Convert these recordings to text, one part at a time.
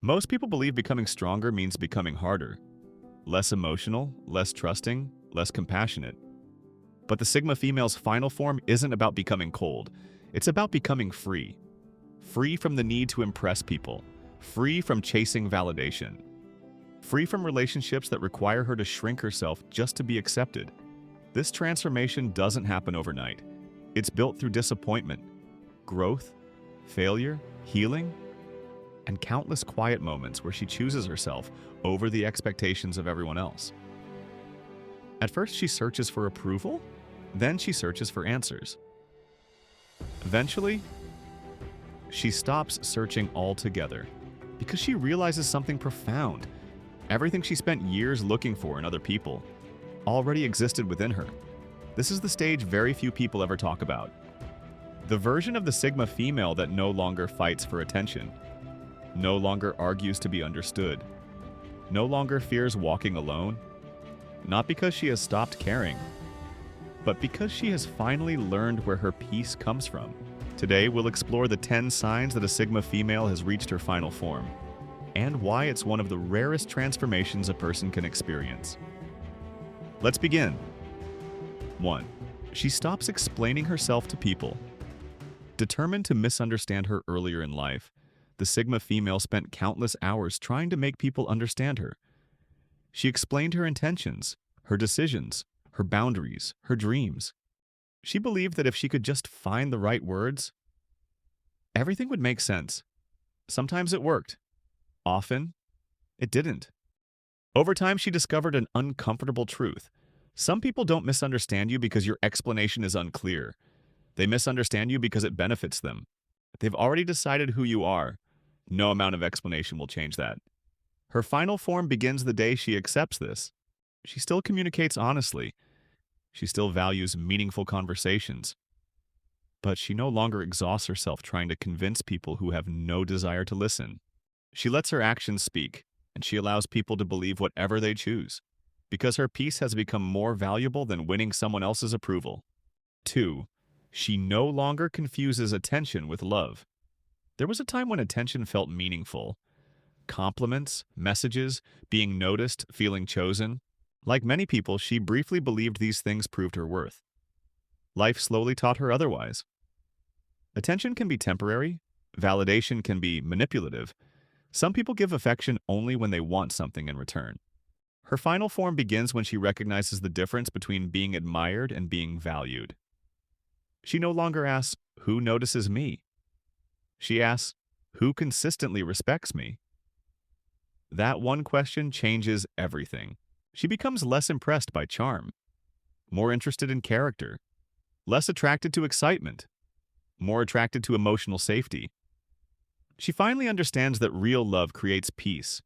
Most people believe becoming stronger means becoming harder, less emotional, less trusting, less compassionate. But the Sigma female's final form isn't about becoming cold. It's about becoming free. Free from the need to impress people. Free from chasing validation. Free from relationships that require her to shrink herself just to be accepted. This transformation doesn't happen overnight. It's built through disappointment, growth, failure, healing, and countless quiet moments where she chooses herself over the expectations of everyone else. At first, she searches for approval, then she searches for answers. Eventually, she stops searching altogether because she realizes something profound. Everything she spent years looking for in other people already existed within her. This is the stage very few people ever talk about. The version of the Sigma female that no longer fights for attention, no longer argues to be understood, no longer fears walking alone, not because she has stopped caring, but because she has finally learned where her peace comes from. Today, we'll explore the 10 signs that a Sigma female has reached her final form, and why it's one of the rarest transformations a person can experience. Let's begin. 1. She stops explaining herself to people. Determined to misunderstand her earlier in life, the Sigma female spent countless hours trying to make people understand her. She explained her intentions, her decisions, her boundaries, her dreams. She believed that if she could just find the right words, everything would make sense. Sometimes it worked. Often, it didn't. Over time, she discovered an uncomfortable truth. Some people don't misunderstand you because your explanation is unclear. They misunderstand you because it benefits them. They've already decided who you are. No amount of explanation will change that. Her final form begins the day she accepts this. She still communicates honestly. She still values meaningful conversations. But she no longer exhausts herself trying to convince people who have no desire to listen. She lets her actions speak, and she allows people to believe whatever they choose, because her peace has become more valuable than winning someone else's approval. 2. She no longer confuses attention with love. There was a time when attention felt meaningful. Compliments, messages, being noticed, feeling chosen. Like many people, she briefly believed these things proved her worth. Life slowly taught her otherwise. Attention can be temporary. Validation can be manipulative. Some people give affection only when they want something in return. Her final form begins when she recognizes the difference between being admired and being valued. She no longer asks, "Who notices me?" She asks, "Who consistently respects me?" That one question changes everything. She becomes less impressed by charm, more interested in character, less attracted to excitement, more attracted to emotional safety. She finally understands that real love creates peace,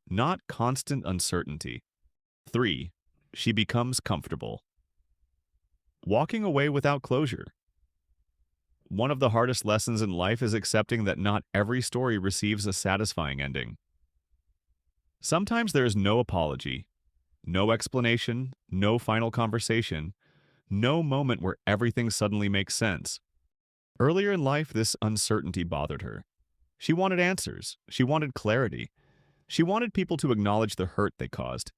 not constant uncertainty. 3. She becomes comfortable. Walking away without closure. One of the hardest lessons in life is accepting that not every story receives a satisfying ending. Sometimes there is no apology, no explanation, no final conversation, no moment where everything suddenly makes sense. Earlier in life, this uncertainty bothered her. She wanted answers. She wanted clarity. She wanted people to acknowledge the hurt they caused.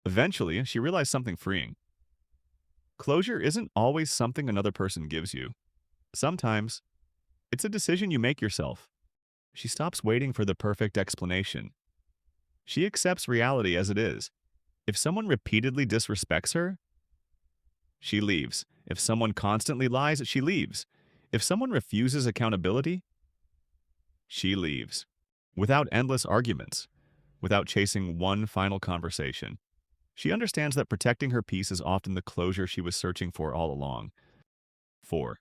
Eventually, she realized something freeing. Closure isn't always something another person gives you. Sometimes, it's a decision you make yourself. She stops waiting for the perfect explanation. She accepts reality as it is. If someone repeatedly disrespects her, she leaves. If someone constantly lies, she leaves. If someone refuses accountability, she leaves. Without endless arguments, without chasing one final conversation. She understands that protecting her peace is often the closure she was searching for all along. 4.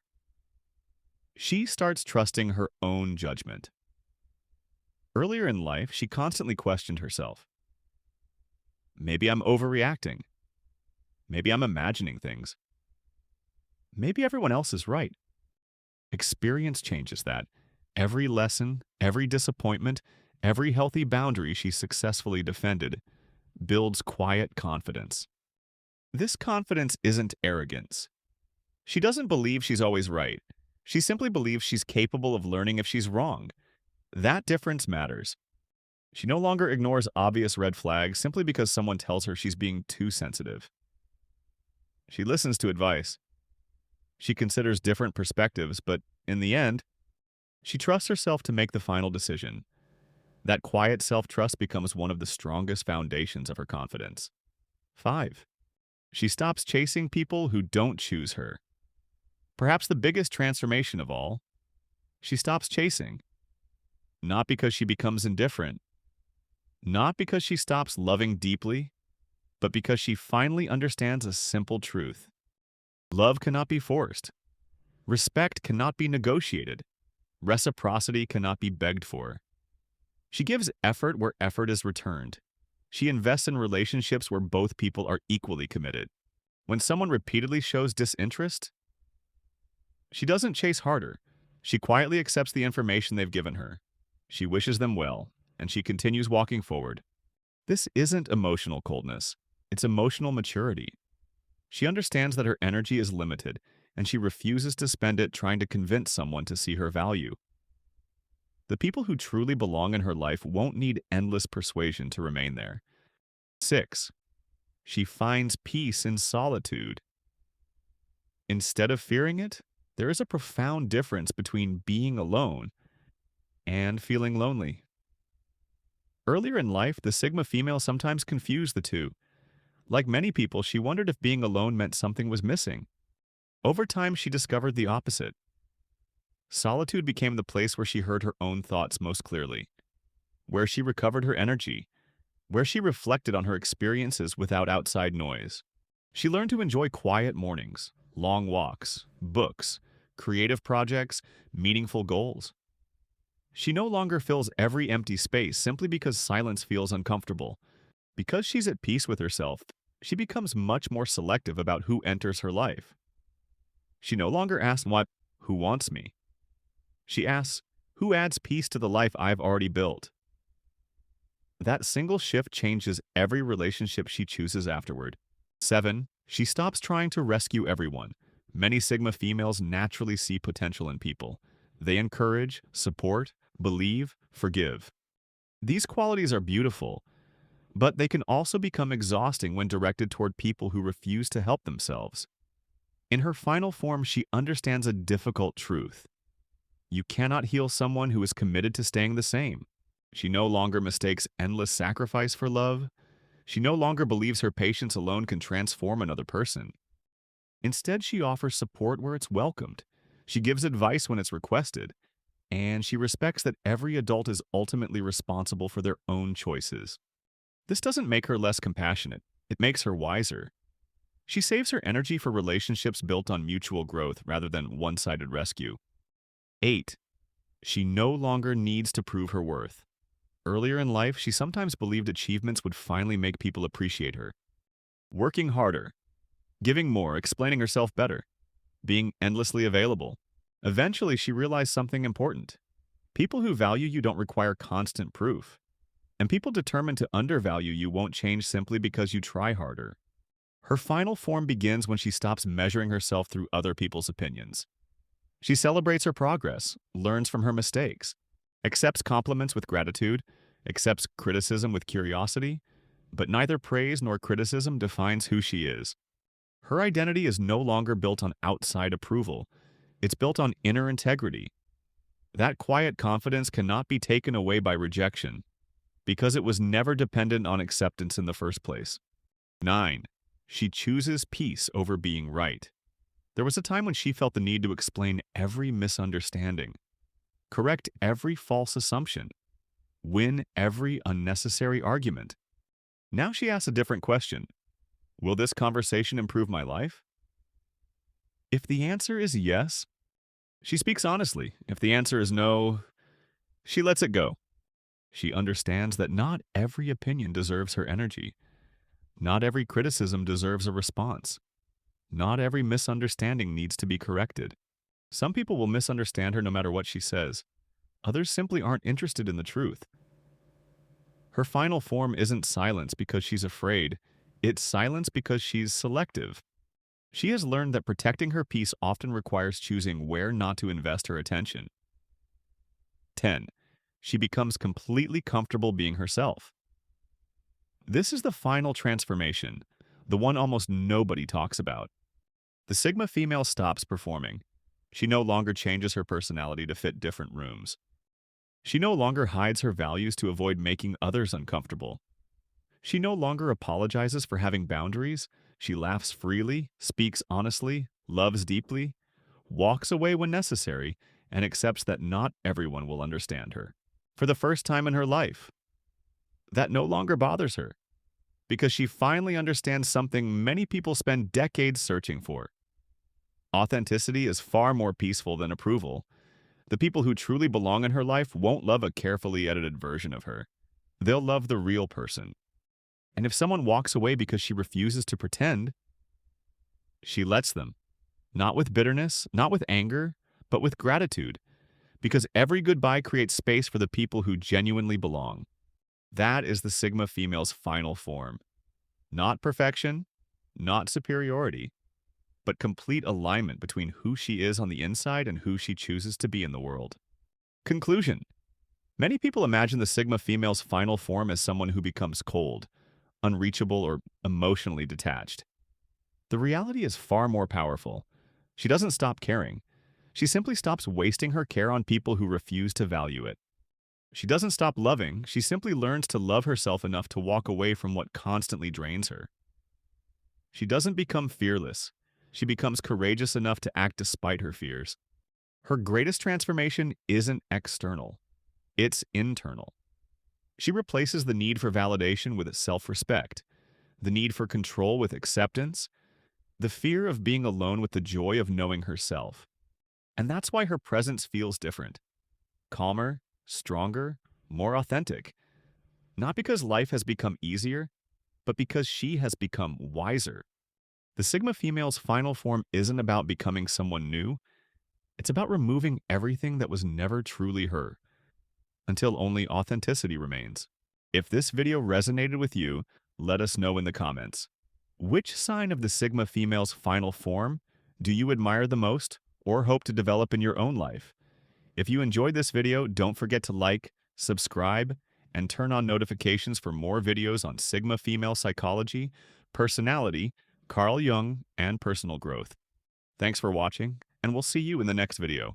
She starts trusting her own judgment. Earlier in life, she constantly questioned herself. Maybe I'm overreacting. Maybe I'm imagining things. Maybe everyone else is right. Experience changes that. Every lesson, every disappointment, every healthy boundary she successfully defended builds quiet confidence. This confidence isn't arrogance. She doesn't believe she's always right. She simply believes she's capable of learning if she's wrong. That difference matters. She no longer ignores obvious red flags simply because someone tells her she's being too sensitive. She listens to advice. She considers different perspectives, but in the end, she trusts herself to make the final decision. That quiet self-trust becomes one of the strongest foundations of her confidence. 5. She stops chasing people who don't choose her. Perhaps the biggest transformation of all, she stops chasing. Not because she becomes indifferent, not because she stops loving deeply, but because she finally understands a simple truth. Love cannot be forced. Respect cannot be negotiated. Reciprocity cannot be begged for. She gives effort where effort is returned. She invests in relationships where both people are equally committed. When someone repeatedly shows disinterest, she doesn't chase harder. She quietly accepts the information they've given her. She wishes them well, and she continues walking forward. This isn't emotional coldness. It's emotional maturity. She understands that her energy is limited, and she refuses to spend it trying to convince someone to see her value. The people who truly belong in her life won't need endless persuasion to remain there. 6. She finds peace in solitude. Instead of fearing it, there is a profound difference between being alone and feeling lonely. Earlier in life, the Sigma female sometimes confused the two. Like many people, she wondered if being alone meant something was missing. Over time, she discovered the opposite. Solitude became the place where she heard her own thoughts most clearly, where she recovered her energy, where she reflected on her experiences without outside noise. She learned to enjoy quiet mornings, long walks, books, creative projects, meaningful goals. She no longer fills every empty space simply because silence feels uncomfortable. Because she's at peace with herself, she becomes much more selective about who enters her life. She no longer asks who wants me? She asks, who adds peace to the life I've already built? That single shift changes every relationship she chooses afterward. 7. She stops trying to rescue everyone. Many Sigma females naturally see potential in people. They encourage, support, believe, forgive. These qualities are beautiful, but they can also become exhausting when directed toward people who refuse to help themselves. In her final form, she understands a difficult truth. You cannot heal someone who is committed to staying the same. She no longer mistakes endless sacrifice for love. She no longer believes her patience alone can transform another person. Instead, she offers support where it's welcomed. She gives advice when it's requested. And she respects that every adult is ultimately responsible for their own choices. This doesn't make her less compassionate. It makes her wiser. She saves her energy for relationships built on mutual growth rather than one-sided rescue. 8. She no longer needs to prove her worth. Earlier in life, she sometimes believed achievements would finally make people appreciate her. Working harder, giving more, explaining herself better, being endlessly available. Eventually, she realized something important. People who value you don't require constant proof. And people determined to undervalue you won't change simply because you try harder. Her final form begins when she stops measuring herself through other people's opinions. She celebrates her progress, learns from her mistakes, accepts compliments with gratitude, accepts criticism with curiosity, but neither praise nor criticism defines who she is. Her identity is no longer built on outside approval. It's built on inner integrity. That quiet confidence cannot be taken away by rejection, because it was never dependent on acceptance in the first place. 9. She chooses peace over being right. There was a time when she felt the need to explain every misunderstanding, correct every false assumption, win every unnecessary argument. Now she asks a different question. Will this conversation improve my life? If the answer is yes, she speaks honestly. If the answer is no, she lets it go. She understands that not every opinion deserves her energy. Not every criticism deserves a response. Not every misunderstanding needs to be corrected. Some people will misunderstand her no matter what she says. Others simply aren't interested in the truth. Her final form isn't silence because she's afraid. It's silence because she's selective. She has learned that protecting her peace often requires choosing where not to invest her attention. 10. She becomes completely comfortable being herself. This is the final transformation, the one almost nobody talks about. The Sigma female stops performing. She no longer changes her personality to fit different rooms. She no longer hides her values to avoid making others uncomfortable. She no longer apologizes for having boundaries. She laughs freely, speaks honestly, loves deeply, walks away when necessary, and accepts that not everyone will understand her. For the first time in her life, that no longer bothers her, because she finally understands something many people spend decades searching for. Authenticity is far more peaceful than approval. The people who truly belong in her life won't love a carefully edited version of her. They'll love the real person. And if someone walks away because she refuses to pretend, she lets them. Not with bitterness, not with anger, but with gratitude. Because every goodbye creates space for the people who genuinely belong. That is the Sigma female's final form. Not perfection, not superiority, but complete alignment between who she is on the inside and who she chooses to be in the world. Conclusion. Many people imagine the Sigma female's final form as someone who becomes cold, unreachable, or emotionally detached. The reality is far more powerful. She doesn't stop caring. She simply stops wasting her care on people who refuse to value it. She doesn't stop loving. She simply learns to love herself enough to walk away from what constantly drains her. She doesn't become fearless. She becomes courageous enough to act despite her fears. Her greatest transformation isn't external. It's internal. She replaces the need for validation with self-respect, the need for control with acceptance, the fear of being alone with the joy of knowing herself. And that's why her presence feels different. Calmer, stronger, more authentic. Not because life has become easier, but because she has become wiser. The Sigma female's final form isn't about becoming someone new. It's about removing everything that was never truly her, until only authenticity remains. If this video resonated with you, let us know in the comments. Which sign of the Sigma female's final form do you admire the most or hope to develop in your own life? If you enjoyed this video, don't forget to like, subscribe, and turn on notifications for more videos on Sigma female psychology, personality, Carl Jung, and personal growth. Thanks for watching, and we'll see you in the next video.